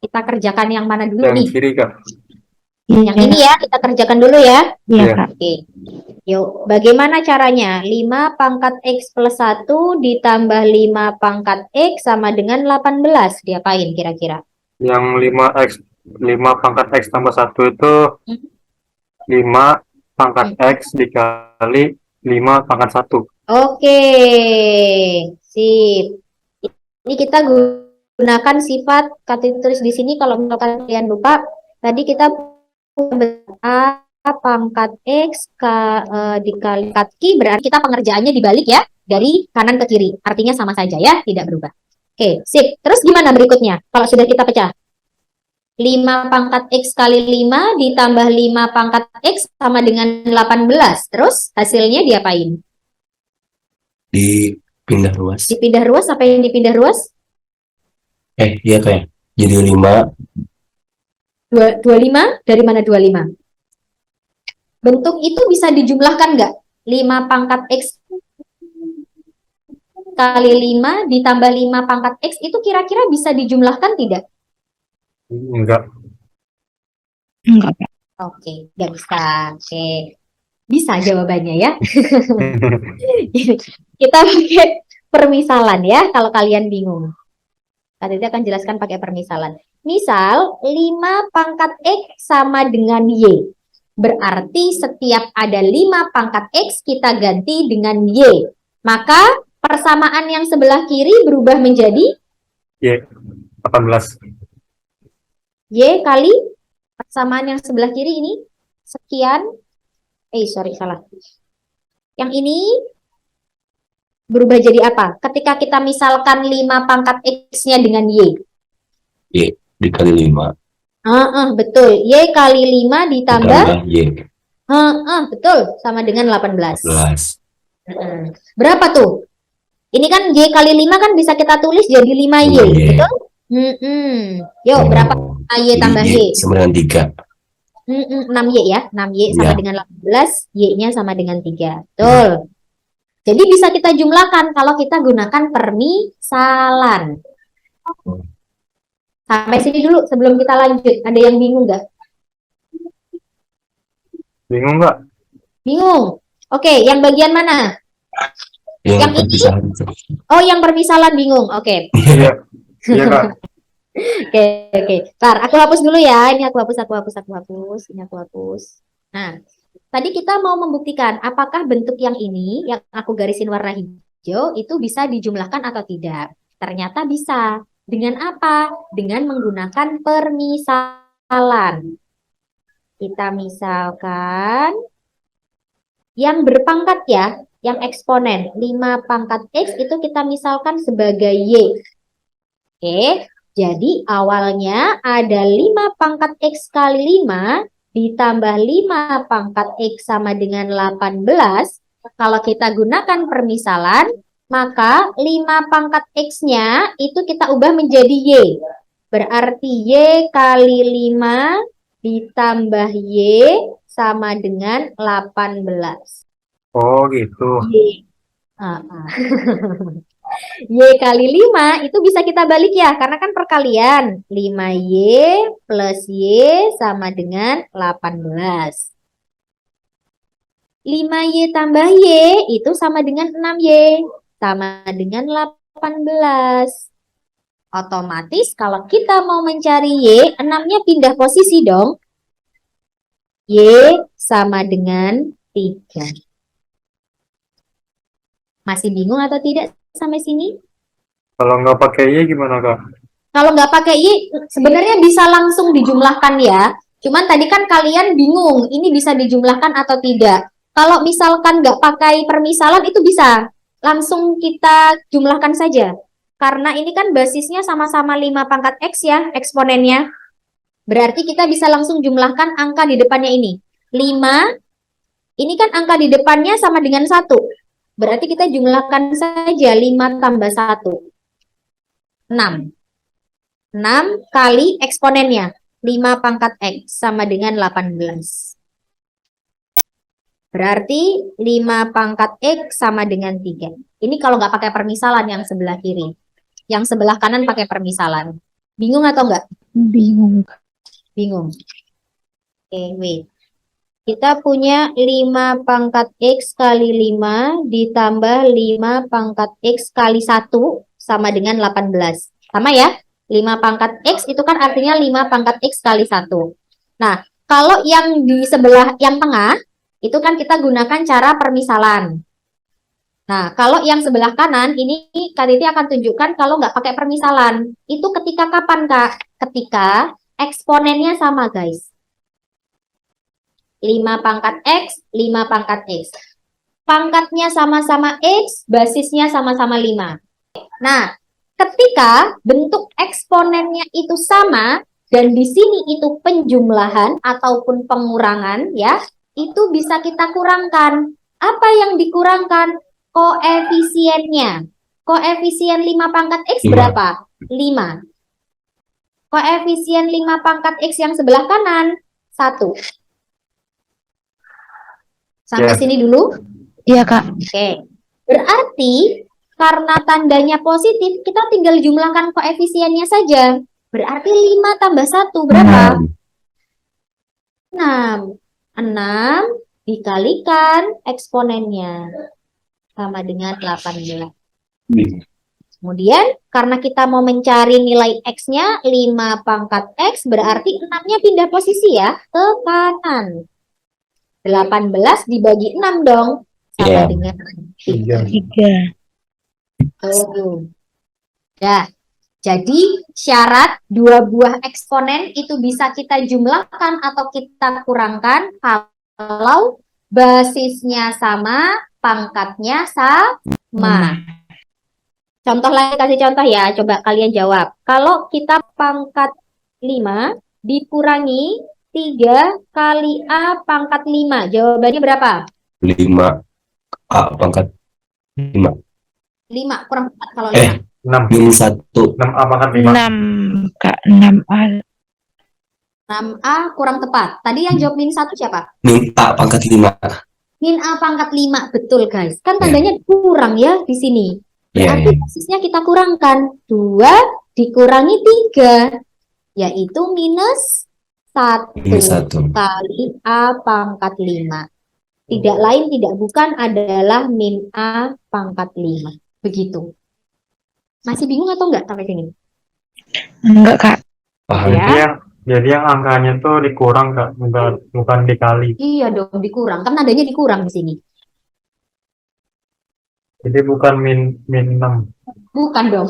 Kita kerjakan yang mana dulu Yang nih? kiri, Kak. Yang ini ya, kita kerjakan dulu ya. Iya. Oke. Yuk, bagaimana caranya? 5 pangkat X plus 1 ditambah 5 pangkat X sama dengan 18. Diapain kira-kira? Yang 5 pangkat X tambah 1 itu Hmm. 5 pangkat X dikali 5 pangkat 1. Oke, sip. Ini kita gunakan sifat kata tulis di sini kalau misalkan kalian lupa, tadi kita punya A pangkat X dikali pangkat Q, berarti kita pengerjaannya dibalik ya, dari kanan ke kiri. Artinya sama saja ya, tidak berubah. Oke, sip. Terus gimana berikutnya? Kalau sudah kita pecah. 5 pangkat X kali 5 ditambah 5 pangkat X sama dengan 18. Terus hasilnya diapain? Dipindah ruas. Dipindah ruas, apa yang dipindah ruas? Iya kayak jadi 5. 25, dari mana 25? Bentuk itu bisa dijumlahkan nggak? 5 pangkat X kali 5 ditambah 5 pangkat X itu kira-kira bisa dijumlahkan tidak? Enggak. Enggak. Oke, nggak bisa. Oke, bisa jawabannya ya. Kita pakai permisalan ya, kalau kalian bingung. Tadi akan jelaskan pakai permisalan. Misal, 5 pangkat X sama dengan Y. Berarti setiap ada 5 pangkat X, kita ganti dengan Y. Maka persamaan yang sebelah kiri berubah menjadi Y 18. Y kali persamaan yang sebelah kiri ini sekian. Salah. Yang ini berubah jadi apa? Ketika kita misalkan 5 pangkat X-nya dengan Y. Y dikali 5 Betul. Y kali 5 ditambah Y betul, sama dengan 18. 14. Berapa tuh? Ini kan Y kali 5 kan bisa kita tulis jadi 5Y, betul? Yuk, berapa Y tambah Y? Sama dengan 3. 6Y ya. 6Y sama Ya. dengan 18, Y-nya sama dengan 3. Betul. Jadi bisa kita jumlahkan kalau kita gunakan permisalan. Sampai sini dulu sebelum kita lanjut. Ada yang bingung nggak? Bingung nggak? Bingung. Oke, yang bagian mana? Yang ini? Perpisahan. Oh, yang permisalan bingung. Oke. Iya. Iya, Kak. Oke. Ntar, aku hapus dulu ya. Ini aku hapus. Ini aku hapus. Nah, tadi kita mau membuktikan apakah bentuk yang ini, yang aku garisin warna hijau, itu bisa dijumlahkan atau tidak. Ternyata bisa. Dengan apa? Dengan menggunakan permisalan. Kita misalkan yang berpangkat ya, yang eksponen. 5 pangkat X itu kita misalkan sebagai Y. Oke, jadi awalnya ada 5 pangkat X kali 5 ditambah 5 pangkat X sama dengan 18. Kalau kita gunakan permisalan, maka 5 pangkat X-nya itu kita ubah menjadi Y. Berarti Y kali 5 ditambah Y sama dengan 18. Oh, gitu. Y. Y kali 5 itu bisa kita balik ya, karena kan perkalian. 5Y plus Y sama dengan 18. 5Y tambah Y itu sama dengan 6Y. Sama dengan 18. Otomatis kalau kita mau mencari Y, 6-nya pindah posisi dong. Y sama dengan 3. Masih bingung atau tidak sampai sini? Kalau nggak pakai Y gimana, Kak? Kalau nggak pakai Y, sebenarnya bisa langsung dijumlahkan ya. Cuman tadi kan kalian bingung, ini bisa dijumlahkan atau tidak. Kalau misalkan nggak pakai permisalan, itu bisa. Langsung kita jumlahkan saja. Karena ini kan basisnya sama-sama 5 pangkat X ya, eksponennya. Berarti kita bisa langsung jumlahkan angka di depannya ini. 5, ini kan angka di depannya sama dengan 1. Berarti kita jumlahkan saja 5 tambah 1. 6. 6 kali eksponennya. 5 pangkat X sama dengan 18. Berarti 5 pangkat X sama dengan 3. Ini kalau nggak pakai permisalan yang sebelah kiri. Yang sebelah kanan pakai permisalan. Bingung atau enggak? Bingung. Bingung. Oke, wait. Kita punya 5 pangkat X kali 5 ditambah 5 pangkat X kali 1 sama dengan 18. Sama ya? 5 pangkat X itu kan artinya 5 pangkat X kali 1. Nah, kalau yang di sebelah yang tengah, itu kan kita gunakan cara permisalan. Nah, kalau yang sebelah kanan, ini Kak Titi akan tunjukkan kalau nggak pakai permisalan. Itu ketika kapan, Kak? Ketika eksponennya sama, guys. 5 pangkat X, 5 pangkat X. Pangkatnya sama-sama X, basisnya sama-sama 5. Nah, ketika bentuk eksponennya itu sama, dan di sini itu penjumlahan ataupun pengurangan, ya, itu bisa kita kurangkan. Apa yang dikurangkan? Koefisiennya. Koefisien 5 pangkat X berapa? 5. Koefisien 5 pangkat X yang sebelah kanan, 1. Sampai Ya. sini dulu. Iya, Kak. Oke. Berarti karena tandanya positif, kita tinggal jumlahkan koefisiennya saja. Berarti 5 tambah 1 berapa? 6. 6 dikalikan eksponennya. Sama dengan 18. Kemudian, karena kita mau mencari nilai X-nya 5 pangkat X, berarti 6-nya pindah posisi ya, ke kanan. 18 dibagi 6 dong, sama Iya. dengan 3. 3. Tuh. Ya, jadi syarat dua buah eksponen itu bisa kita jumlahkan atau kita kurangkan kalau basisnya sama, pangkatnya sama. Contoh lagi, kasih contoh ya, coba kalian jawab. Kalau kita pangkat 5 dikurangi 3 kali A pangkat 5, jawabannya berapa? 5 A pangkat 5. 5, kurang 4 kalau 6 min 1. 6A pangkat 5. 6, Kak. 6A. 6A kurang tepat. Tadi yang jawab min 1 siapa? Min A pangkat 5. Min A pangkat 5, betul guys. Kan tandanya kurang ya di sini. Berarti basisnya kita kurangkan. 2 dikurangi 3, yaitu minus 1 Min 1. kali A pangkat 5. Tidak lain tidak bukan adalah min A pangkat 5. Begitu. Masih bingung atau enggak sampai sini? Enggak, Kak. Paham. Ya. Jadi yang angkanya tuh dikurang, Kak, bukan dikali. Iya dong, dikurang. Kan nadanya dikurang di sini. Jadi bukan min 6. Bukan dong.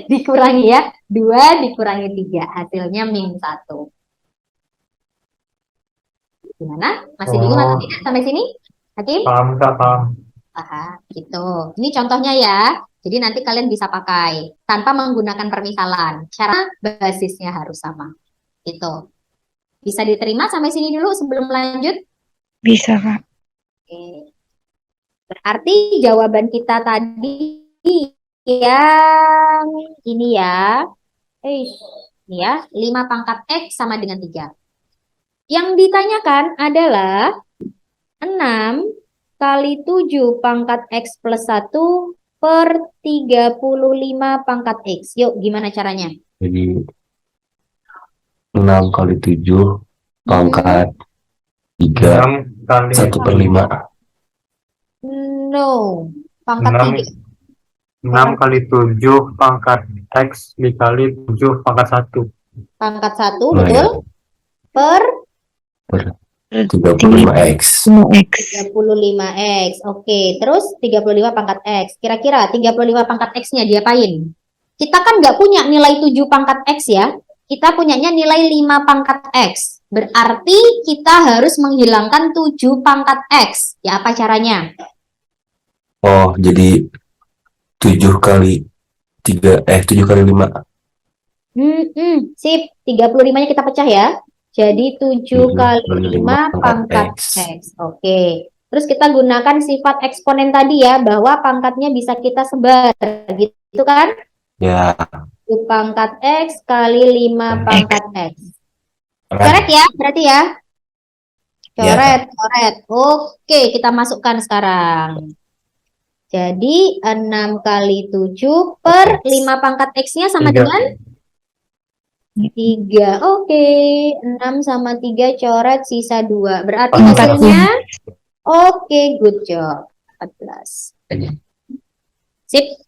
Dikurangi ya. 2 dikurangi 3. Hasilnya min 1. Gimana? Masih bingung atau tidak sampai sini? Hakim? Paham, Kak, paham. Gitu. Ini contohnya ya. Jadi nanti kalian bisa pakai tanpa menggunakan permisalan. Cara basisnya harus sama. Gitu. Bisa diterima sampai sini dulu sebelum lanjut? Bisa, Kak. Oke. Berarti jawaban kita tadi yang ini ya. Ini ya, 5 pangkat X sama dengan 3. Yang ditanyakan adalah 6 kali 7 pangkat X plus 1 per 35 pangkat X. Yuk, gimana caranya? Jadi 6 kali 7 pangkat 3 6 kali 1/5. No, pangkat 3. 6 kali 7 pangkat X dikali 7 pangkat 1. Pangkat 1, Oh, betul? Per 35X. 5X. 35X. Oke, terus 35 pangkat X. Kira-kira 35 pangkat X-nya diapain? Kita kan nggak punya nilai 7 pangkat X ya. Kita punyanya nilai 5 pangkat X. Berarti kita harus menghilangkan 7 pangkat X. Ya, apa caranya? Oh, jadi 7 kali 3, 7 kali 5. Sip. 35-nya kita pecah ya. Jadi 7 kali 5 pangkat X. Oke. Terus kita gunakan sifat eksponen tadi ya, bahwa pangkatnya bisa kita sebar. Gitu kan? Ya. 7 pangkat X kali 5 pangkat X. Coret ya, berarti ya? Coret, coret. Oke, kita masukkan sekarang. Jadi 6 kali 7 per 5 pangkat X-nya sama 3. dengan 3. Oke, 6 sama 3 coret, sisa 2. Berarti 14. hasilnya, oke, good job. 14. Sip.